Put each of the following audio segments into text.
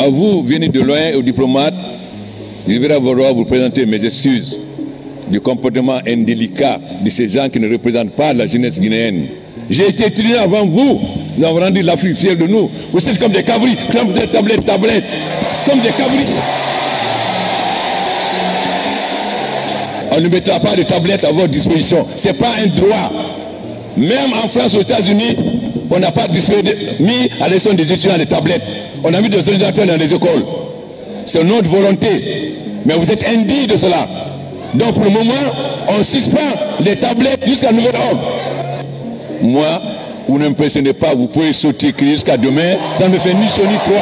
À vous, venus de loin, aux diplomates, je vais d'abord vous présenter mes excuses du comportement indélicat de ces gens qui ne représentent pas la jeunesse guinéenne. J'ai été étudiant avant vous, nous avons rendu l'Afrique fière de nous. Vous êtes comme des cabris, comme des tablettes, comme des cabris. On ne mettra pas de tablettes à votre disposition. Ce n'est pas un droit. Même en France, aux États-Unis, on n'a pas mis à l'élection des étudiants des tablettes. On a mis des ordinateurs dans les écoles. C'est notre volonté. Mais vous êtes indigne de cela. Donc pour le moment, on suspend les tablettes jusqu'à nouvel ordre. Moi, vous ne me pressionnez pas, vous pouvez sauter, crier jusqu'à demain. Ça ne me fait ni chaud ni froid.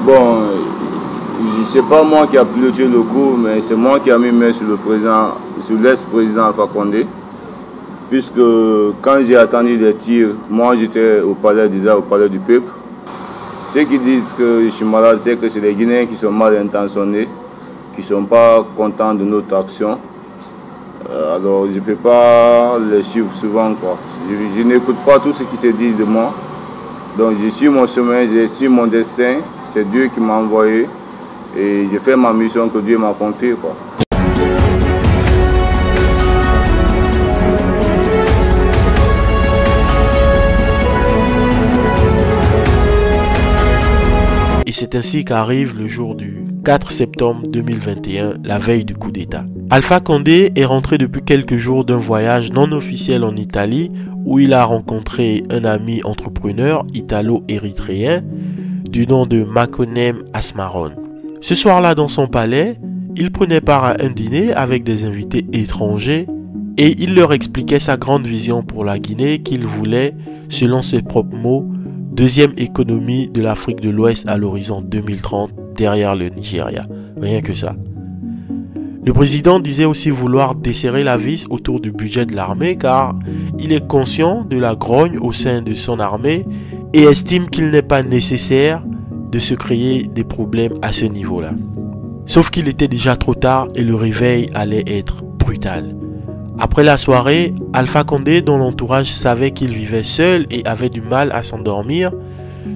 Bon, c'est pas moi qui a piloté le coup, mais c'est moi qui a mis main sur le président, sur l'ex-président Alpha Condé. Puisque quand j'ai attendu les tirs, moi j'étais au palais déjà, au palais du peuple. Ceux qui disent que je suis malade, c'est que c'est les Guinéens qui sont mal intentionnés, qui ne sont pas contents de notre action. Alors je ne peux pas les suivre souvent, quoi. Je n'écoute pas tout ce qui se dit de moi. Donc je suis mon chemin, je suis mon destin. C'est Dieu qui m'a envoyé. Et j'ai fait ma mission que Dieu m'a confiée, quoi. Et c'est ainsi qu'arrive le jour du 4 septembre 2021, la veille du coup d'État. Alpha Condé est rentré depuis quelques jours d'un voyage non officiel en Italie où il a rencontré un ami entrepreneur italo-érythréen du nom de Makonem Asmaron. Ce soir-là, dans son palais, il prenait part à un dîner avec des invités étrangers et il leur expliquait sa grande vision pour la Guinée qu'il voulait, selon ses propres mots, deuxième économie de l'Afrique de l'Ouest à l'horizon 2030 derrière le Nigeria. Rien que ça. Le président disait aussi vouloir desserrer la vis autour du budget de l'armée car il est conscient de la grogne au sein de son armée et estime qu'il n'est pas nécessaire de se créer des problèmes à ce niveau-là. Sauf qu'il était déjà trop tard et le réveil allait être brutal. Après la soirée, Alpha Condé, dont l'entourage savait qu'il vivait seul et avait du mal à s'endormir,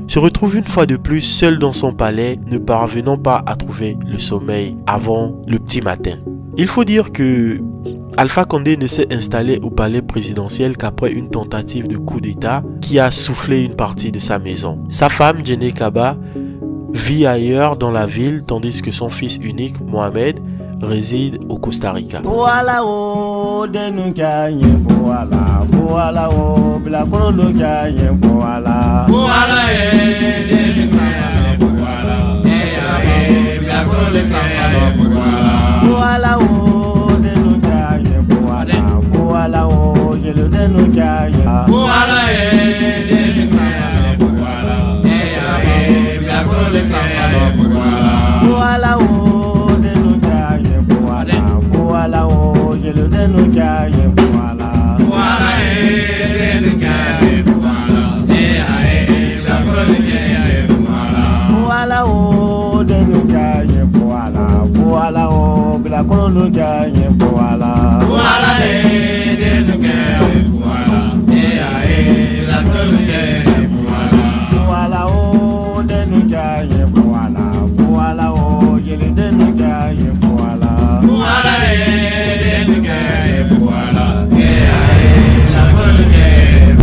se retrouve une fois de plus seul dans son palais, ne parvenant pas à trouver le sommeil avant le petit matin. Il faut dire que Alpha Condé ne s'est installé au palais présidentiel qu'après une tentative de coup d'État qui a soufflé une partie de sa maison. Sa femme, Djené Kaba, vit ailleurs dans la ville tandis que son fils unique, Mohamed, réside au Costa Rica. Voilà oh denunkaye voilà voilà oh bila kolo kaye voilà voilà voilà bila kolo voilà oh denunkaye voilà oh yelo denunkaye voilà bila kolo voilà oh voilà oh yelo denu kaye voilà voilà denu kaye voilà la kolo kaye voilà oh denu kaye voilà voilà oh bila kolo kaye voilà voilà denu kaye voilà la kolo kaye voilà oh denu kaye voilà voilà oh yelo denu kaye voilà voilà denu kaye voilà la kolo kaye.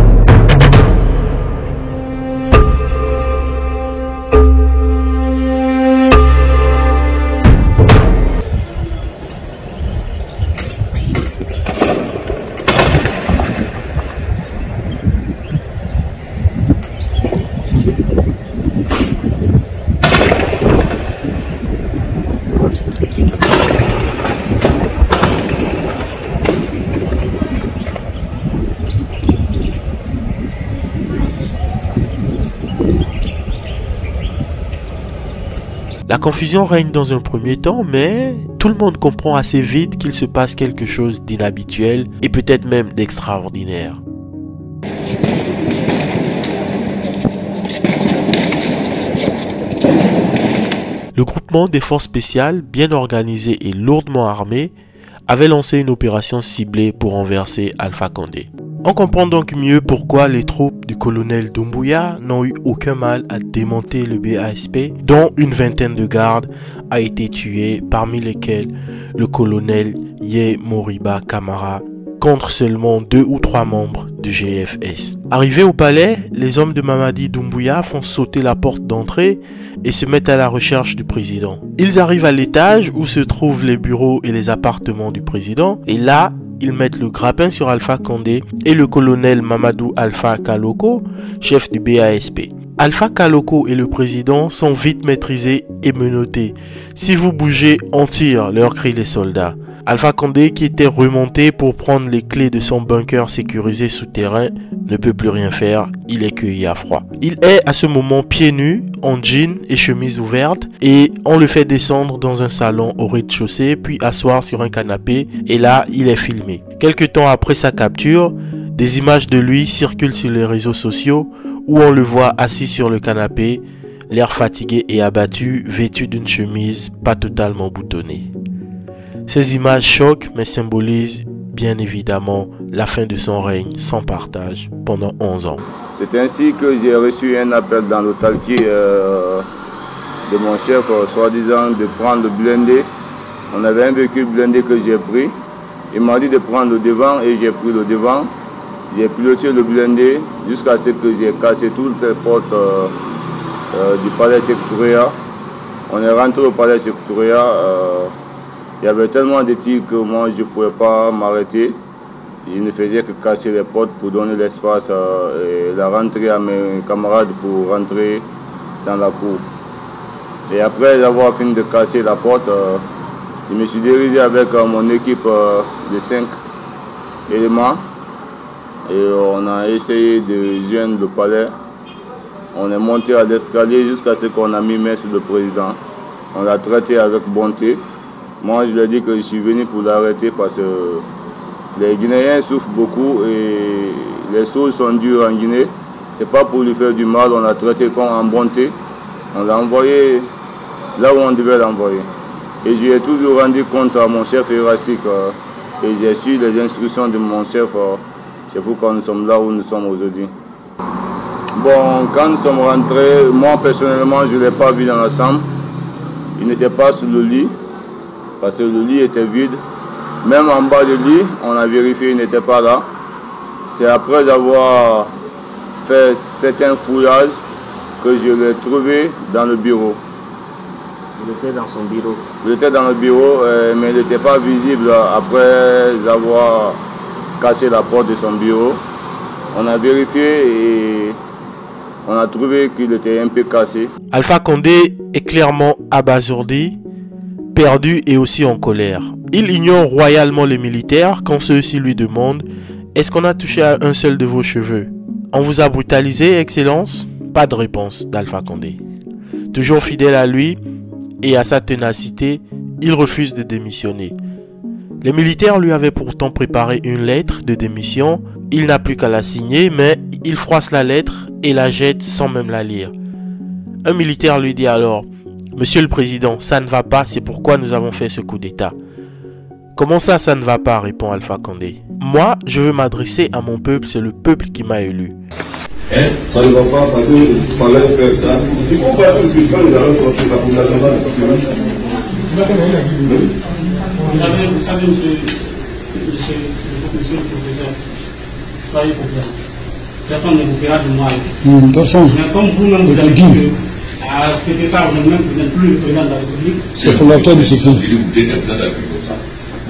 La confusion règne dans un premier temps, mais tout le monde comprend assez vite qu'il se passe quelque chose d'inhabituel et peut-être même d'extraordinaire. Le groupement des forces spéciales, bien organisé et lourdement armé, avait lancé une opération ciblée pour renverser Alpha Condé. On comprend donc mieux pourquoi les troupes du colonel Doumbouya n'ont eu aucun mal à démonter le BASP, dont une vingtaine de gardes a été tués, parmi lesquels le colonel Yé Moriba Kamara, contre seulement 2 ou 3 membres du GFS. Arrivés au palais, les hommes de Mamadi Doumbouya font sauter la porte d'entrée et se mettent à la recherche du président. Ils arrivent à l'étage où se trouvent les bureaux et les appartements du président, et là, ils mettent le grappin sur Alpha Condé et le colonel Mamadou Alpha Kaloko, chef du BASP. Alpha Kaloko et le président sont vite maîtrisés et menottés. Si vous bougez, on tire, leur crient les soldats. Alpha Condé, qui était remonté pour prendre les clés de son bunker sécurisé souterrain, ne peut plus rien faire, il est cueilli à froid. Il est à ce moment pieds nus, en jean et chemise ouverte, et on le fait descendre dans un salon au rez-de-chaussée, puis asseoir sur un canapé, et là, il est filmé. Quelque temps après sa capture, des images de lui circulent sur les réseaux sociaux, où on le voit assis sur le canapé, l'air fatigué et abattu, vêtu d'une chemise pas totalement boutonnée. Ces images choquent mais symbolisent bien évidemment la fin de son règne sans partage pendant 11 ans. C'est ainsi que j'ai reçu un appel dans le talquier de mon chef, soi-disant de prendre le blindé. On avait un véhicule blindé que j'ai pris. Il m'a dit de prendre le devant et j'ai pris le devant. J'ai piloté le blindé jusqu'à ce que j'ai cassé toutes les portes du palais Sékou-Touré. On est rentré au palais Sékou-Touré. Il y avait tellement de tirs que moi je ne pouvais pas m'arrêter. Je ne faisais que casser les portes pour donner l'espace et la rentrée à mes camarades pour rentrer dans la cour. Et après avoir fini de casser la porte, je me suis dirigé avec mon équipe de 5 éléments et on a essayé de joindre le palais. On est monté à l'escalier jusqu'à ce qu'on a mis main sur le président. On l'a traité avec bonté. Moi, je lui ai dit que je suis venu pour l'arrêter parce que les Guinéens souffrent beaucoup et les choses sont dures en Guinée. Ce n'est pas pour lui faire du mal, on l'a traité comme en bonté. On l'a envoyé là où on devait l'envoyer. Et je lui ai toujours rendu compte à mon chef hiérarchique et j'ai su les instructions de mon chef. C'est pourquoi nous sommes là où nous sommes aujourd'hui. Bon, quand nous sommes rentrés, moi personnellement, je ne l'ai pas vu dans la chambre. Il n'était pas sous le lit. Parce que le lit était vide. Même en bas du lit, on a vérifié, il n'était pas là. C'est après avoir fait certains fouillages que je l'ai trouvé dans le bureau. Il était dans son bureau? Il était dans le bureau, mais il n'était pas visible après avoir cassé la porte de son bureau. On a vérifié et on a trouvé qu'il était un peu cassé. Alpha Condé est clairement abasourdi, perdu et aussi en colère. Il ignore royalement les militaires quand ceux-ci lui demandent « Est-ce qu'on a touché à un seul de vos cheveux? On vous a brutalisé, Excellence ?» Pas de réponse d'Alpha Condé. Toujours fidèle à lui et à sa ténacité, il refuse de démissionner. Les militaires lui avaient pourtant préparé une lettre de démission. Il n'a plus qu'à la signer, mais il froisse la lettre et la jette sans même la lire. Un militaire lui dit alors: Monsieur le Président, ça ne va pas, c'est pourquoi nous avons fait ce coup d'État. Comment ça ne va pas, répond Alpha Condé. Moi, je veux m'adresser à mon peuple, c'est le peuple qui m'a élu. Ça ne va pas parce qu'il fallait faire ça. Il faut pas que quand nous allons sortir, la population va nous suivre. Vous savez, monsieur le professeur, soyez confiant. Personne ne vous fera du mal. Mais comme vous-même vous avez dit que à cet état, vous n'êtes plus le président de la République. C'est pour la toi de ce film.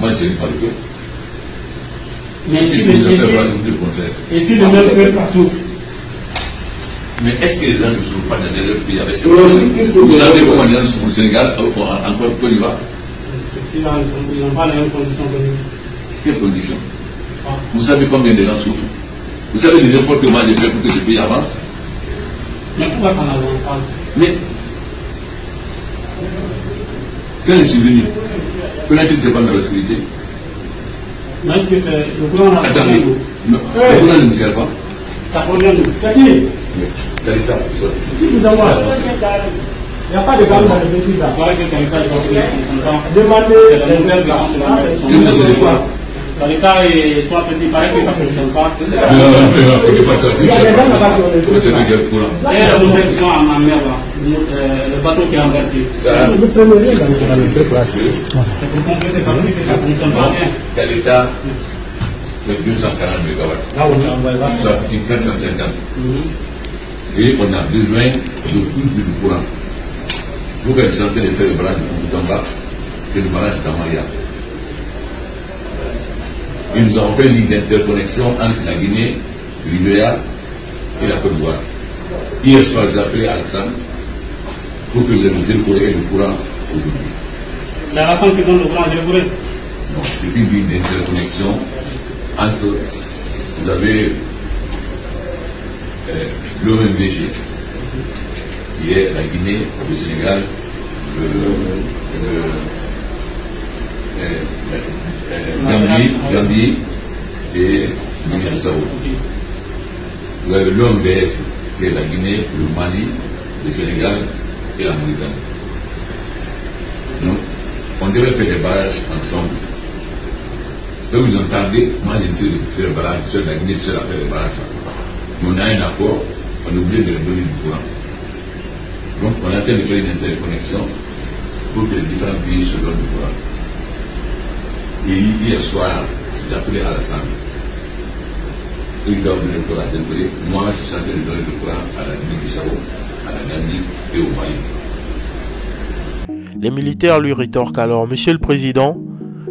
Moi, je ne sais pas le tout. Mais si le même peuple souffre. Mais est-ce que les gens ne souffrent pas dans les pays avec ces Vous savez comment les gens souffrent au Sénégal, encore Côte d'Ivoire? Ils n'ont pas les mêmes conditions que nous. Quelles conditions? Vous savez combien de gens souffrent? Vous savez les efforts que moi j'ai fait pour que ce pays avance? Mais pourquoi ça n'avance pas? Mais quand je suis venu, peut-être que ce n'est pas ma responsabilité. Mais est-ce que c'est le gouvernement? Attendez, le gouvernement ne me sert pas. Ça provient de c'est qui? C'est l'État. Qui vous envoie? Il n'y a pas de gamme dans les études là. Il paraît que quelqu'un est demandez. Je ne sais pas. Dans le cas, soit petit, il paraît que ça ne fonctionne pas. Non, c'est le gars courant. Et les moteurs qui sont en mer, là, le bateau qui est embarqué. C'est pour compléter ça, que ça ne fonctionne pas bien. Dans l'état, c'est 240 MW. Là, on va. Ça fait 450. Et on a besoin de plus de courant. Vous avez chanté de faire le barrage de Koutamba et le barrage d'Amaya. Ils nous ont fait une ligne d'interconnexion entre la Guinée, l'Ibéria et la Côte d'Ivoire. Hier soir, j'ai appelé Alassane pour que les mesures aient le courant aujourd'hui. C'est Alassane qui donne le courant, je voulais. Non, c'est une ligne d'interconnexion entre, vous avez l'OMVG, qui est la Guinée, le Sénégal, Gambie et Guinée-Bissau. Vous avez l'OMVS, qui est la Guinée, le Mali, le Sénégal et la Mauritanie. Donc, on devrait faire des barrages ensemble. Donc, vous entendez, moi j'ai essayé de faire des barrages, seul la Guinée seule a fait des barrages. Mais on a un accord, on est obligé de leur donner du courant. Donc, on est en train de faire une interconnexion pour que les différents pays se donnent du courant. Et hier soir, j'ai appelé Alassane. Il doit donner le courant à Dembélé. Moi, je suis en train de donner le courant à la Guinée-Bissau, à la Gambie et au Mali. Les militaires lui rétorquent alors: Monsieur le Président,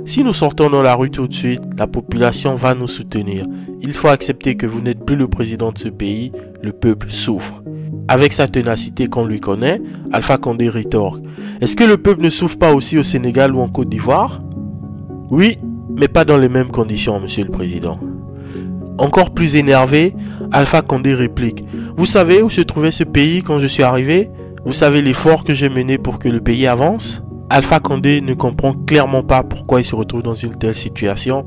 si nous sortons dans la rue tout de suite, la population va nous soutenir. Il faut accepter que vous n'êtes plus le président de ce pays, le peuple souffre. Avec sa ténacité qu'on lui connaît, Alpha Condé rétorque: est-ce que le peuple ne souffre pas aussi au Sénégal ou en Côte d'Ivoire? Oui, mais pas dans les mêmes conditions, Monsieur le Président. Encore plus énervé, Alpha Condé réplique: vous savez où se trouvait ce pays quand je suis arrivé? Vous savez l'effort que j'ai mené pour que le pays avance? Alpha Condé ne comprend clairement pas pourquoi il se retrouve dans une telle situation,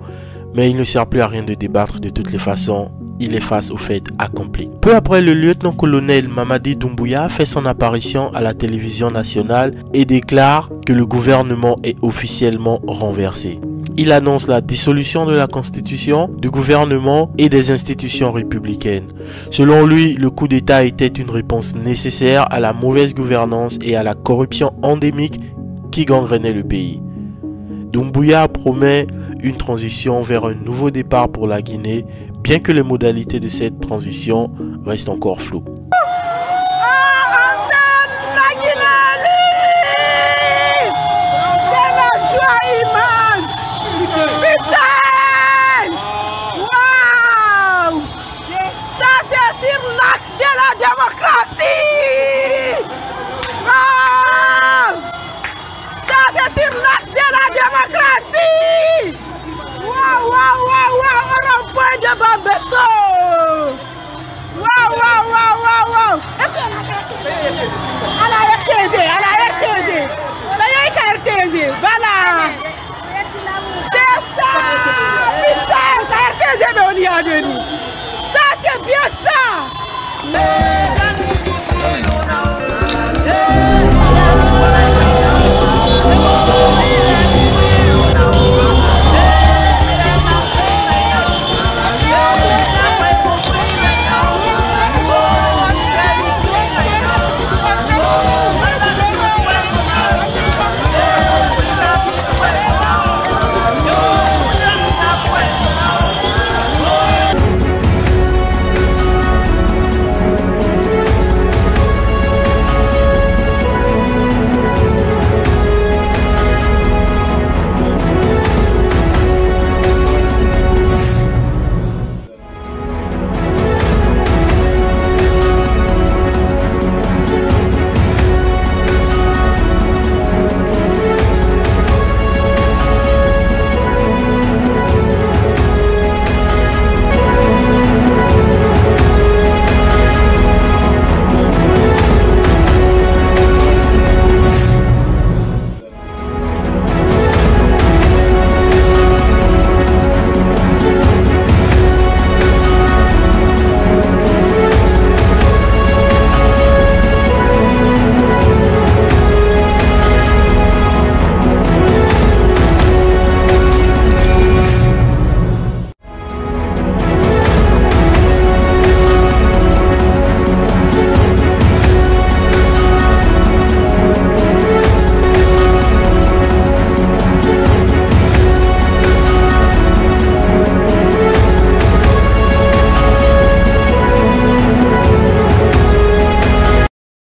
mais il ne sert plus à rien de débattre. De toutes les façons, il est face au fait accompli. Peu après, le lieutenant-colonel Mamadi Doumbouya fait son apparition à la télévision nationale et déclare que le gouvernement est officiellement renversé. Il annonce la dissolution de la constitution, du gouvernement et des institutions républicaines. Selon lui, le coup d'État était une réponse nécessaire à la mauvaise gouvernance et à la corruption endémique qui gangrénait le pays. Doumbouya promet une transition vers un nouveau départ pour la Guinée, bien que les modalités de cette transition restent encore floues. Voilà. C'est ça. Putain, t'as RTZ, mais on y a de nous.